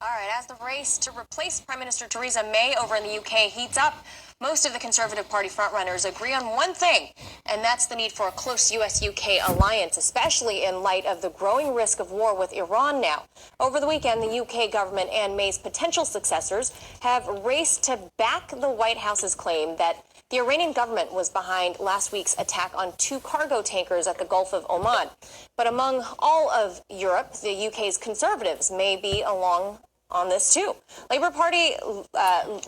All right, as the race to replace Prime Minister Theresa May over in the UK heats up, most of the Conservative Party frontrunners agree on one thing, and that's the need for a close US-UK alliance, especially in light of the growing risk of war with Iran now. Over the weekend, the UK government and May's potential successors have raced to back the White House's claim that the Iranian government was behind last week's attack on 2 cargo tankers at the Gulf of Oman. But among all of Europe, the UK's Conservatives may be along on this too. Labour Party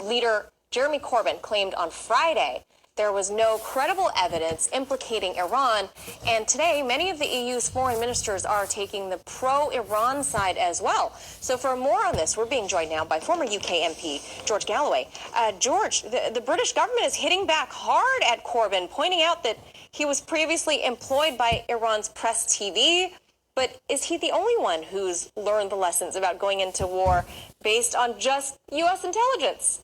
leader Jeremy Corbyn claimed on Friday there was no credible evidence implicating Iran, and today many of the EU's foreign ministers are taking the pro-Iran side as well. So for more on this, we're being joined now by former UK MP George Galloway. George, the British government is hitting back hard at Corbyn, pointing out that he was previously employed by Iran's Press TV. But is he the only one who's learned the lessons about going into war based on just U.S. intelligence?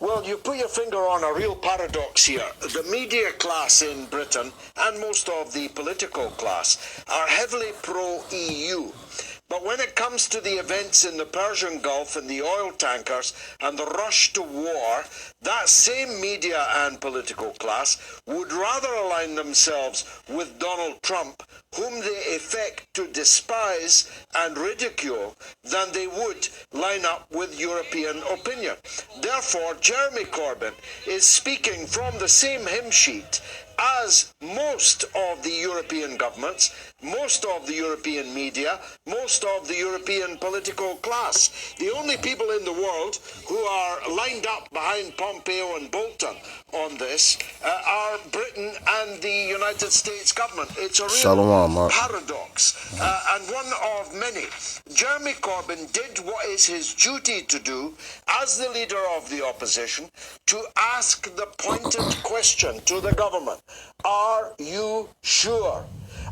Well, you put your finger on a real paradox here. The media class in Britain and most of the political class are heavily pro-EU. But when it comes to the events in the Persian Gulf and the oil tankers and the rush to war, that same media and political class would rather align themselves with Donald Trump, whom they affect to despise and ridicule, than they would line up with European opinion. Therefore, Jeremy Corbyn is speaking from the same hymn sheet as most of the European governments, most of the European media, most of the European political class. The only people in the world who are lined up behind Pompeo and Bolton on this are Britain and the United States government. It's a real paradox, and one of many. Jeremy Corbyn did what is his duty to do as the leader of the opposition, to ask the pointed question to the government. Are you sure?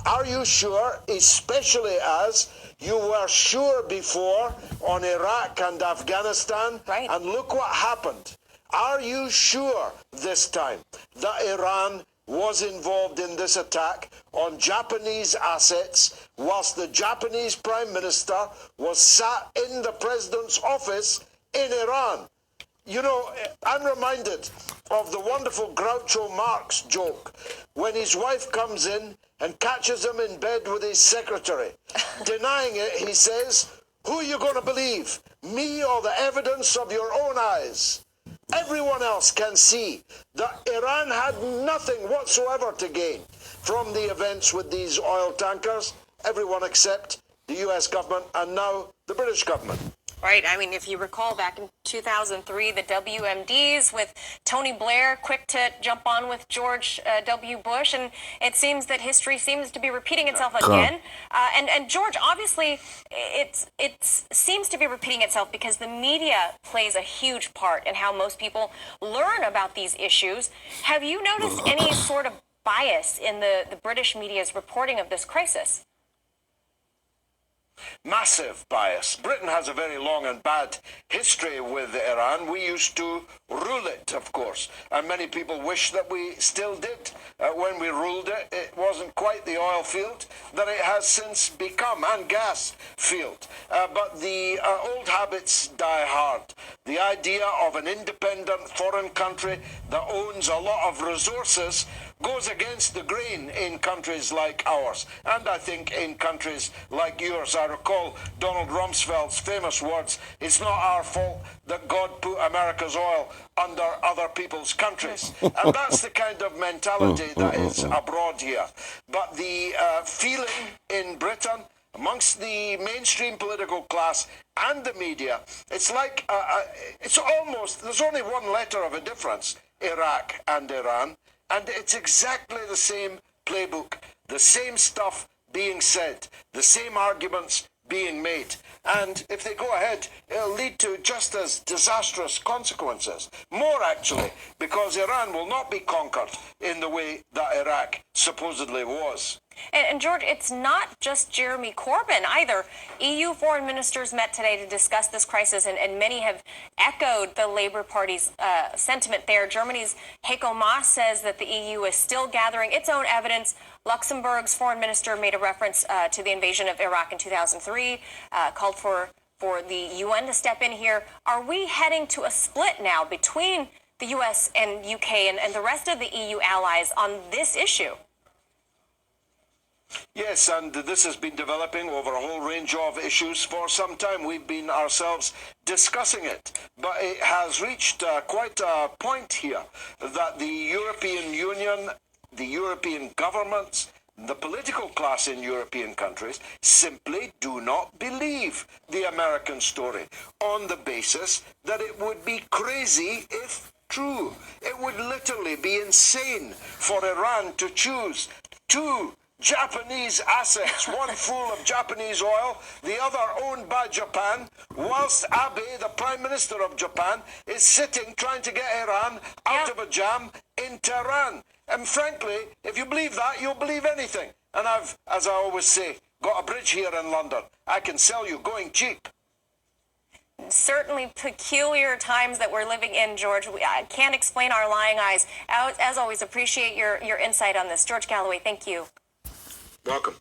Are you sure, especially as you were sure before on Iraq and Afghanistan? Right. And look what happened. Are you sure this time that Iran was involved in this attack on Japanese assets whilst the Japanese Prime Minister was sat in the President's office in Iran? You know, I'm reminded of the wonderful Groucho Marx joke when his wife comes in and catches him in bed with his secretary. Denying it, he says, "Who are you going to believe, me or the evidence of your own eyes?" Everyone else can see that Iran had nothing whatsoever to gain from the events with these oil tankers, everyone except the US government and now the British government. Right. I mean, if you recall back in 2003, the WMDs with Tony Blair quick to jump on with George W. Bush. And it seems that history seems to be repeating itself again. And George, obviously, it seems to be repeating itself because the media plays a huge part in how most people learn about these issues. Have you noticed any sort of bias in the British media's reporting of this crisis? Massive bias. Britain has a very long and bad history with Iran. We used to rule it, of course, and many people wish that we still did. When we ruled it, it wasn't quite the oil field that it has since become, and gas field. But the old habits die hard. The idea of an independent foreign country that owns a lot of resources goes against the grain in countries like ours, and I think in countries like yours. I recall Donald Rumsfeld's famous words, "It's not our fault that God put America's oil under other people's countries." And that's the kind of mentality that is abroad here. But the feeling in Britain amongst the mainstream political class and the media, it's like, it's almost, there's only one letter of a difference, Iraq and Iran. And it's exactly the same playbook, the same stuff being said, the same arguments being made. And if they go ahead, it'll lead to just as disastrous consequences. More, actually, because Iran will not be conquered in the way that Iraq supposedly was. And George, it's not just Jeremy Corbyn either. EU foreign ministers met today to discuss this crisis, and many have echoed the Labour Party's sentiment there. Germany's Heiko Maas says that the EU is still gathering its own evidence. Luxembourg's foreign minister made a reference to the invasion of Iraq in 2003, called for the UN to step in here. Are we heading to a split now between the US and UK and the rest of the EU allies on this issue? Yes, and this has been developing over a whole range of issues for some time. We've been ourselves discussing it, but it has reached quite a point here that the European Union, the European governments, the political class in European countries simply do not believe the American story on the basis that it would be crazy if true. It would literally be insane for Iran to choose two Japanese assets, one full of Japanese oil, the other owned by Japan, whilst Abe, the Prime Minister of Japan, is sitting trying to get Iran out of a jam in Tehran. And frankly, if you believe that, you'll believe anything. And I've, as I always say, got a bridge here in London. I can sell you going cheap. Certainly peculiar times that we're living in, George. I can't explain our lying eyes. As always, appreciate your insight on this. George Galloway, thank you. Welcome.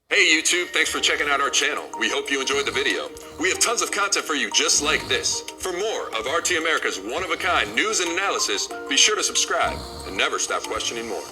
Hey YouTube, thanks for checking out our channel. We hope you enjoyed the video. We have tons of content for you just like this. For more of RT America's one-of-a-kind news and analysis, be sure to subscribe and never stop questioning more.